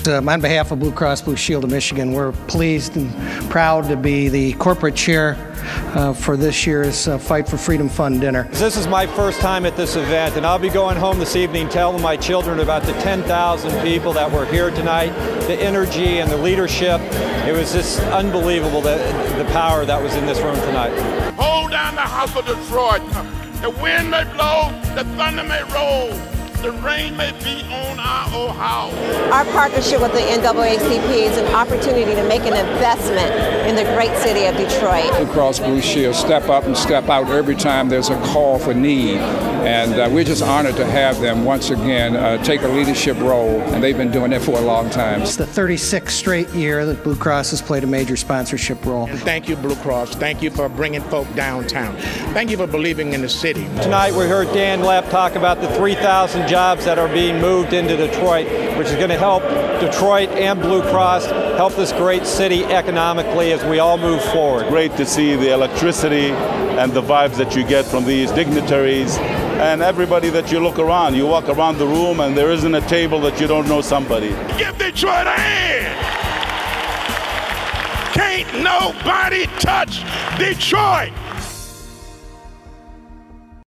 On behalf of Blue Cross Blue Shield of Michigan, we're pleased and proud to be the corporate chair for this year's Fight for Freedom Fund dinner. This is my first time at this event, and I'll be going home this evening telling my children about the 10,000 people that were here tonight, the energy and the leadership. It was just unbelievable, the power that was in this room tonight. Hold down the house of Detroit. The wind may blow, the thunder may roll, the rain may beat on our old house. Our partnership with the NAACP is an opportunity to make an investment in the great city of Detroit. Blue Cross Blue Shield step up and step out every time there's a call for need. And we're just honored to have them once again take a leadership role, and they've been doing it for a long time. It's the 36th straight year that Blue Cross has played a major sponsorship role. And thank you, Blue Cross. Thank you for bringing folk downtown. Thank you for believing in the city. Tonight we heard Dan Lepp talk about the 3,000 jobs that are being moved into Detroit, which is going to help Detroit and Blue Cross help this great city economically as we all move forward. Great to see the electricity and the vibes that you get from these dignitaries and everybody that you look around. You walk around the room and there isn't a table that you don't know somebody. Give Detroit a hand. Can't nobody touch Detroit.